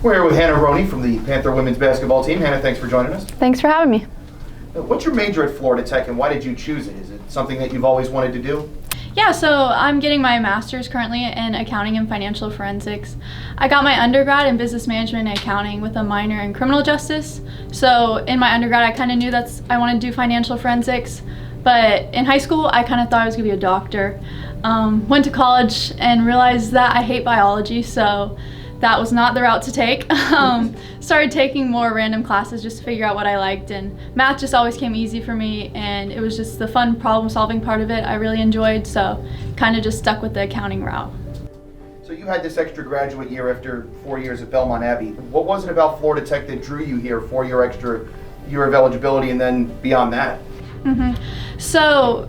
We're here with Hannah Roney from the Panther women's basketball team. Hannah, thanks for joining us. Thanks for having me. What's your major at Florida Tech and why did you choose it? Is it something that you've always wanted to do? Yeah, so I'm getting my master's currently in accounting and financial forensics. I got my undergrad in business management and accounting with a minor in criminal justice. So in my undergrad, I kind of knew I wanted to do financial forensics. But in high school, I kind of thought I was going to be a doctor. Went to college and realized that I hate biology, so that was not the route to take. Started taking more random classes just to figure out what I liked, and math just always came easy for me, and it was just the fun problem-solving part of it I really enjoyed, so kind of just stuck with the accounting route. So you had this extra graduate year after 4 years at Belmont Abbey. What was it about Florida Tech that drew you here for your extra year of eligibility and then beyond that? So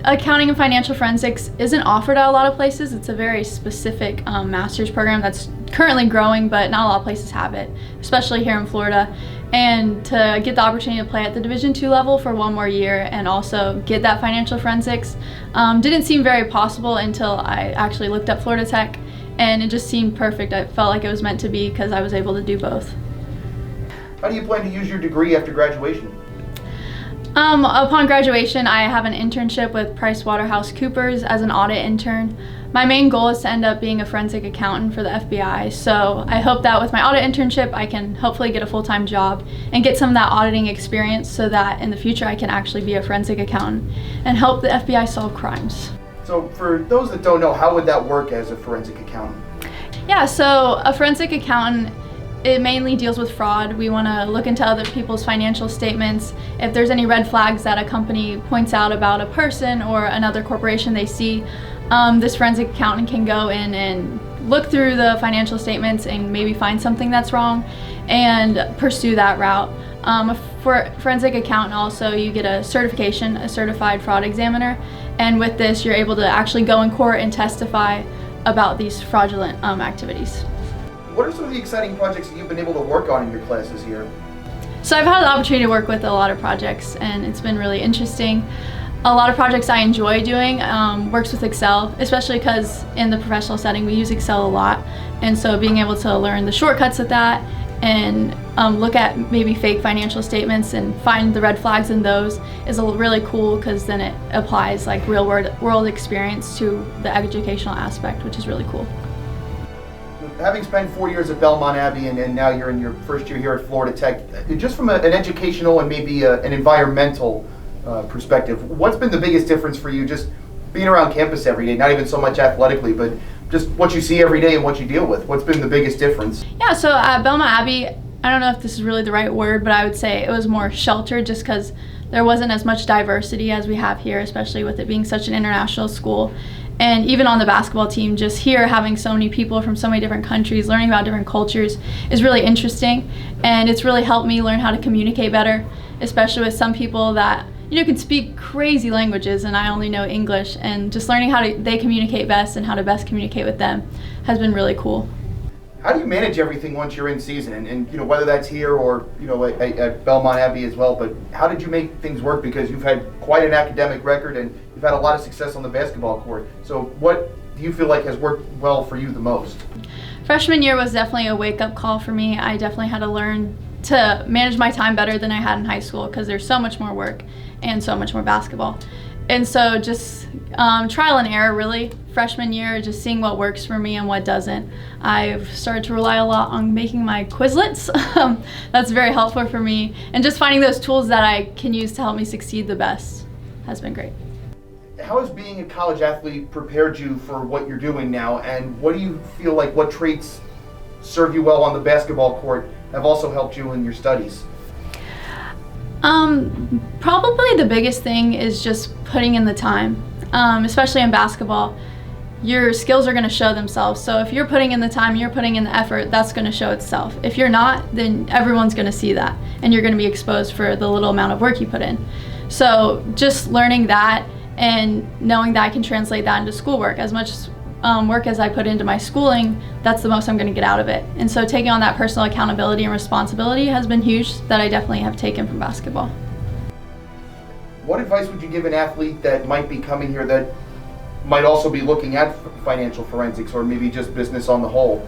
accounting and financial forensics isn't offered at a lot of places. It's a very specific master's program that's currently growing, but not a lot of places have it, especially here in Florida. And to get the opportunity to play at the Division II level for one more year and also get that financial forensics didn't seem very possible until I actually looked up Florida Tech, and it just seemed perfect. I felt like it was meant to be because I was able to do both. How do you plan to use your degree after graduation? Upon graduation, I have an internship with PricewaterhouseCoopers as an audit intern. My main goal is to end up being a forensic accountant for the FBI, so I hope that with my audit internship I can hopefully get a full-time job and get some of that auditing experience so that in the future I can actually be a forensic accountant and help the FBI solve crimes. So for those that don't know, how would that work as a forensic accountant? Yeah, so a forensic accountant, it mainly deals with fraud. We want to look into other people's financial statements. If there's any red flags that a company points out about a person or another corporation they see, this forensic accountant can go in and look through the financial statements and maybe find something that's wrong and pursue that route. For a forensic accountant also, you get a certification, a certified fraud examiner, and with this you're able to actually go in court and testify about these fraudulent activities. What are some of the exciting projects that you've been able to work on in your classes here? So I've had the opportunity to work with a lot of projects, and it's been really interesting. A lot of projects I enjoy doing works with Excel, especially because in the professional setting we use Excel a lot, and so being able to learn the shortcuts of that and look at maybe fake financial statements and find the red flags in those is really cool, because then it applies like real world experience to the educational aspect, which is really cool. Having spent 4 years at Belmont Abbey and now you're in your first year here at Florida Tech, just from an educational and maybe an environmental perspective, what's been the biggest difference for you just being around campus every day, not even so much athletically, but just what you see every day and what you deal with? What's been the biggest difference? Yeah, so at Belmont Abbey, I don't know if this is really the right word, but I would say it was more sheltered just because there wasn't as much diversity as we have here, especially with it being such an international school. And even on the basketball team, just here having so many people from so many different countries, learning about different cultures is really interesting. And it's really helped me learn how to communicate better, especially with some people that can speak crazy languages and I only know English. And just learning how they communicate best and how to best communicate with them has been really cool. How do you manage everything once you're in season? And whether that's here or at Belmont Abbey as well, but how did you make things work? Because you've had quite an academic record and you've had a lot of success on the basketball court. So what do you feel like has worked well for you the most? Freshman year was definitely a wake-up call for me. I definitely had to learn to manage my time better than I had in high school, because there's so much more work and so much more basketball. And so just trial and error really. Freshman year, just seeing what works for me and what doesn't. I've started to rely a lot on making my Quizlets. That's very helpful for me. And just finding those tools that I can use to help me succeed the best has been great. How has being a college athlete prepared you for what you're doing now? And what do you feel like, what traits serve you well on the basketball court have also helped you in your studies? Probably the biggest thing is just putting in the time, especially in basketball. Your skills are going to show themselves. So if you're putting in the time, you're putting in the effort, that's going to show itself. If you're not, then everyone's going to see that, and you're going to be exposed for the little amount of work you put in. So just learning that and knowing that I can translate that into schoolwork. As much work as I put into my schooling, that's the most I'm going to get out of it. And so taking on that personal accountability and responsibility has been huge, that I definitely have taken from basketball. What advice would you give an athlete that might be coming here that might also be looking at financial forensics or maybe just business on the whole?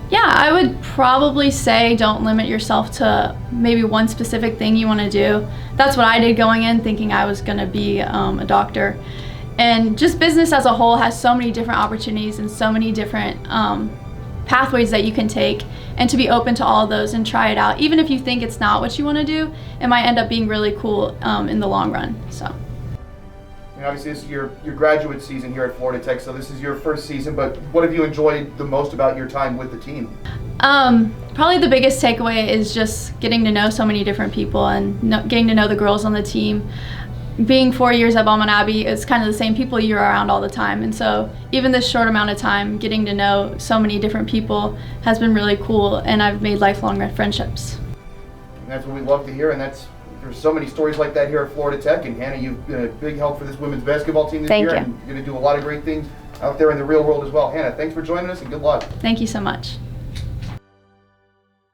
Yeah, I would probably say don't limit yourself to maybe one specific thing you want to do. That's what I did going in, thinking I was going to be a doctor. And just business as a whole has so many different opportunities and so many different pathways that you can take, and to be open to all of those and try it out. Even if you think it's not what you want to do, it might end up being really cool in the long run. So. And obviously, this is your graduate season here at Florida Tech, so this is your first season, but what have you enjoyed the most about your time with the team? Probably the biggest takeaway is just getting to know so many different people and getting to know the girls on the team. Being 4 years at Belmont Abbey, it's kind of the same people you're around all the time, and so even this short amount of time, getting to know so many different people has been really cool, and I've made lifelong friendships. And that's what we love to hear, and there's so many stories like that here at Florida Tech, and Hannah, you've been a big help for this women's basketball team this year, and you're going to do a lot of great things out there in the real world as well. Hannah, thanks for joining us, and good luck. Thank you so much.